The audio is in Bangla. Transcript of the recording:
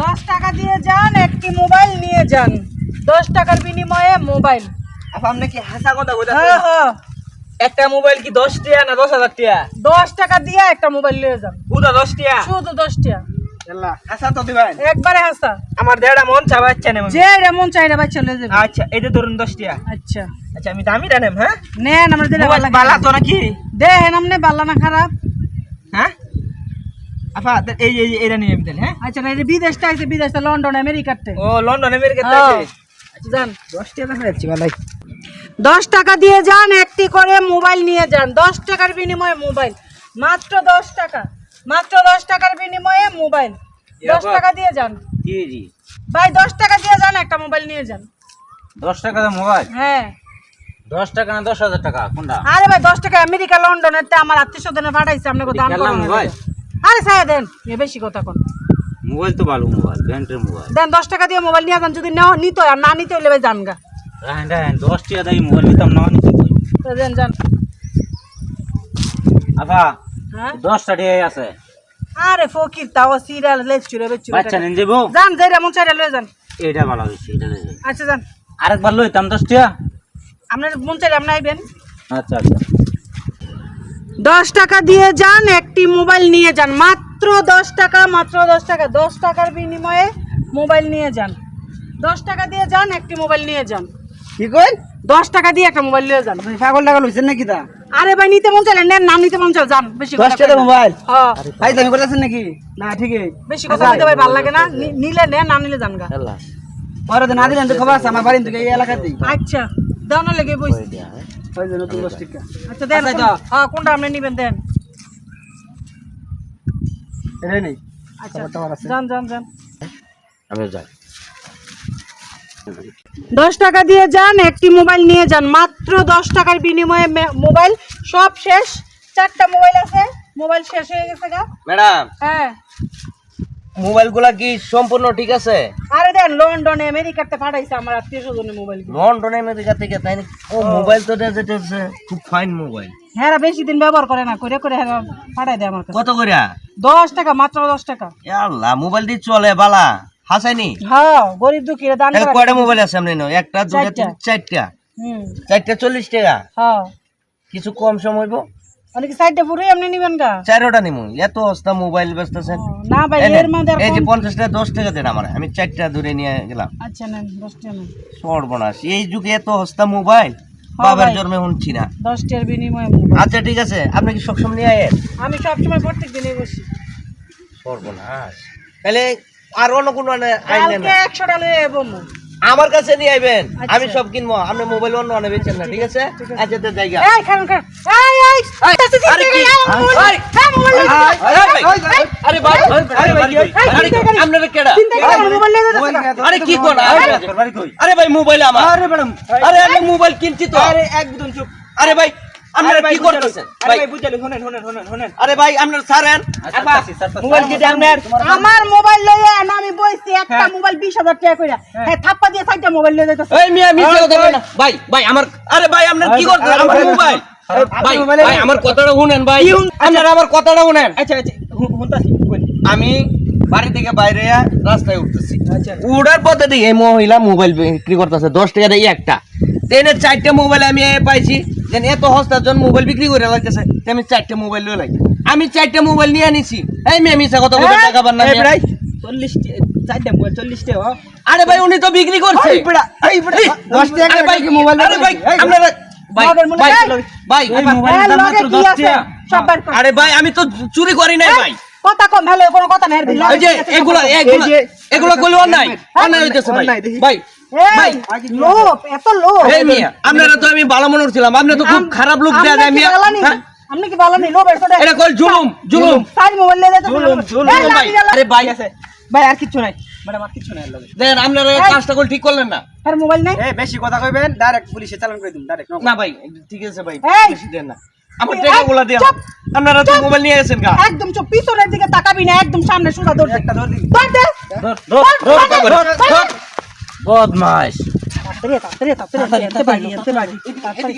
10 টাকা দিয়ে যান, একটি মোবাইল নিয়ে যান। 10 টাকার বিনিময়ে মোবাইল। আপনি কি হাসা কথা কইতাছেন? হ্যাঁ হ্যাঁ, একটা মোবাইল কি 10 টাকা না 10,000 টাকা? 10 টাকা দিয়ে একটা মোবাইল নিয়ে যান। পুরো 10 টাকা? শুধু 10 টাকা। আল্লাহ, হাসা তো দিবেন। একবারে হাসা। আমার দেড়া মন চাবাচ্ছে না। যে এমন চাইরা ভাই চলে যাবে। আচ্ছা, এটা ধরুন 10 টাকা। আচ্ছা আচ্ছা, আমি দামিটা নেব। হ্যাঁ, নেন, আমরা দিলে ভালো লাগে। বালা তো নাকি? দেখেন আপনি ভালো না খারাপ? হ্যাঁ আপা, এই এই এরা নিয়ে আমি তাহলে। হ্যাঁ, আচ্ছা, না এই বিদেশটা আছে, বিদেশটা লন্ডন আমেরিকাতে। ও লন্ডন আমেরিকাতে হ্যাঁ। আছে। আচ্ছা যান, 10 টাকা দেখাচ্ছি ভাই। 10 টাকা দিয়ে যান, একটি করে মোবাইল নিয়ে যান। 10 টাকার বিনিময়ে মোবাইল। মাত্র 10 টাকা। মাত্র 10 টাকার বিনিময়ে মোবাইল। 10 টাকা দিয়ে যান। জি জি। ভাই 10 টাকা দিয়ে যান, একটা মোবাইল নিয়ে যান। 10 টাকা দাম মোবাইল? হ্যাঁ। 10 টাকা না 10,000 টাকা কোনটা? আরে ভাই 10 টাকা আমেরিকা লন্ডনের তে আমার আত্মীয়স্বজনে পাঠাইছে, আপনাকে দাম খেলনা কম মোবাইল? আরে ছায়া দেন, এ বেশি কথা কোন। মোবাইল তো ভালো মোবাইল, ব্র্যান্ডের মোবাইল। দেন 10 টাকা দিয়ে মোবাইল নিয়ে যান, যদি নিতে আর না নিতে হইলে ভাই যান গা। হ্যাঁ হ্যাঁ, 10 টাকা দাম মোবাইল নিতাম না মানে কি কই? তো দেন যান। আপা, হ্যাঁ 10 টাকা আছে। আরে ফকির তাও সিরিয়াল লেচুরে বেচুরে বাচ্চা নিন যাবো? যান, যাইরা মন চাইরা লয়ে যান। এটা ভালো হইছে, এটা লই যাই। আচ্ছা যান, আরেকবার লইতাম 10 টাকা। আপনার মন চাইলে আপনি আইবেন। আচ্ছা আচ্ছা। 10 টাকা দিয়ে যান, একটি মোবাইল নিয়ে যান। মাত্র 10 টাকা, মাত্র 10 টাকা। 10 টাকার বিনিময়ে মোবাইল নিয়ে যান। 10 টাকা দিয়ে যান, একটি মোবাইল নিয়ে যান। কি কই? 10 টাকা দিয়ে একটা মোবাইল নিয়ে যান। পাগল লাগা লইছেন নাকি তা? আরে ভাই নিতে মন চাইলে নেন, না নিতে মন চাইলে যান। বেশি 10 টাকা মোবাইল? হ্যাঁ, ভাই দামি কইতাছেন নাকি? না ঠিকই। বেশি কথা বলতে ভাই ভালো লাগে না। নিলে নেন, না নিলে যান গা। আল্লাহ। পরে তো না দিলেন তো খবর আছে আমার বাড়ি থেকে এই এলাকাতেই। আচ্ছা দাও না, লেগে বইছি। ওই যে নতুন 10 টাকা। আচ্ছা দেন। আচ্ছা, দাও। হ্যাঁ, কোনটা আপনি নিবেন দেন। এটাই নেই। আচ্ছা খবর আছে। যান যান যান। আমি যাই। 10 টাকা দিয়ে যান, একটি মোবাইল নিয়ে যান। মাত্র 10 টাকার বিনিময়ে মোবাইল। সব শেষ। 4টা মোবাইল আছে, মোবাইল শেষ হয়ে গেছে গা। ম্যাডাম, হ্যাঁ, মোবাইলগুলা কি সম্পূর্ণ ঠিক আছে? আরে দেন লন্ডনে আমেরিকাতে পাঠাইছে আমার আত্মীয়স্বজনের মোবাইল। লন্ডন আমেরিকা থেকে তাই নাকি? ও মোবাইল তো যেটা আছে খুব ফাইন মোবাইল। হ্যাঁ, বেশি দিন ব্যবহার করে না, করে করে হ্যাঁ পাঠাই দেয় আমার কাছে। কত করে? 10 টাকা, মাত্র 10 টাকা। আল্লাহ, মোবাইল দিয়ে চলে বালা হাসাইনি? হ্যাঁ, গরিব দুঃখীরা দান করে। কয়টা মোবাইল আছে আপনি? একটা, দুটা, চারটা। চারটা। হুম, 4টা 40 টাকা। হ্যাঁ। কিছু কম সম হইব? অনেক সাইডে পুরোই আপনি নিবেন গা। 4টা নিমু। এত সস্তা মোবাইল বেচতেছেন? ও, না ভাই এর মধ্যে আর এই যে কম- 50 টাকা 10 টাকা দেন আমার, আমি 4টা ধরে নিয়ে গেলাম। আচ্ছা নেন, 10 টাকা নেন। সর্বনাশ, এই যুগে এত সস্তা মোবাইল হ্যাঁ বাবার ভাই। জন্মে শুনছি না। 10 টাকার বিনিময়ে মোবাইল। আচ্ছা ঠিক আছে, আপনি কি সবসময় নিয়ে আয়েন? আমি সবসময় প্রত্যেক দিনই বসি। সর্বনাশ, তাহলে আর অন্য কোনো আইলেন কালকে না? 100 টাকা লয়ে যাবো। আমার কাছে নিয়ে আইবেন, আচ্ছা। আমি সব কিনবো। আপনি মোবাইল অন্য অনেক বেচেন না, ঠিক আছে? ঠিক আছে। আচ্ছা তো জায়গা। এই খান খান। এই এই আরে কি? এই মোবাইল নিয়ে যাও। আরে ভাই, আরে ভাই, আরে আপনারা কেডা? চিন্তা করে আমার মোবাইল নিয়ে যাচ্ছে। আরে কি কোন? আরে ভাই মোবাইল আমার। আরে ম্যাডাম, আরে আমি মোবাইল কিনছি তো। আরে একদম চুপ। আরে ভাই, আপনারা কি করতেছেন? ভাই বুঝালি, শুনেন। আরে ভাই আপনারা ছাড়েন। মোবাইল কি আপনার? আমার মোবাইল লয়ে আমি বইছি একটা মোবাইল 20,000 টাকা কইরা। হ্যাঁ, থাপ্পা দিয়ে 4টা মোবাইল লয়ে যাইতাছে। এই মিয়া মিছে কথা বলেন না। ভাই আমার, আরে ভাই আপনারা কি করতেছেন? আমার মোবাইল। ভাই আমার কথাটা শুনেন ভাই। আপনারা আমার কথাটা শুনেন। আচ্ছা শুনতাছি। আমি বাড়ি থেকে বাইরে রাস্তায় উঠতেছি। উড়ার পথে দেখি এই মহিলা মোবাইল বিক্রি করতেছে 10 টাকা দিয়ে একটা। তেনে 4টা মোবাইল আমি পাইছি। যেন এত সস্তার জন্য মোবাইল বিক্রি করে লাগতেছে, আমি 4টা মোবাইল লয়ে লাগি। আমি 4টা মোবাইল নিয়ে আনিছি। এই মেয়ে মিছা কথা বলে টাকা পান না। 4টা মোবাইল 40 টাকা। আরে ভাই উনি তো বিক্রি করছে। 10 টাকা ভাই মোবাইল। আরে ভাই আপনারা ভাই এই মোবাইলের দাম মাত্র 10 টাকা। সব বার কর। আরে ভাই আমি তো চুরি করি নাই ভাই। কথা কম, ভালো কোনো কথা নাই। এই যে এগুলো কইলো অন্যায় হইতেছে ভাই। ভাই ভাই লোভ, এত লোভ। এই মিয়া, আপনারা তো আমি ভালো মনে করছিলাম, আপনি তো খুব খারাপ লোক দেয়া যায় মিয়া। আপনি কি বলেন লোভ এর সাথে? এটা কই জুলুম। সাইড মোবাইল লয়ে যাচ্ছে। জুলুম ভাই। আরে ভাই আছে ভাই, আর কিছু নাই ম্যাডাম, আর কিছু নাই লাগে। দেন আপনারা কাজটা করে ঠিক করলেন না। আর মোবাইল নাই। এই বেশি কথা কইবেন, ডাইরেক্ট পুলিশে চালান করে দিন ডাইরেক্ট। না ভাই ঠিক আছে ভাই, এই! বেশি দেন না। আমার টাকাগুলো দেন। আপনারা তো মোবাইল নিয়ে গেছেন গা। একদম চুপ, পিছনের দিকে তাকাবি না, একদম সামনে সোজা ধর। একটা ধর দি। ধর। বদমাশ। তাড়াতাড়ি।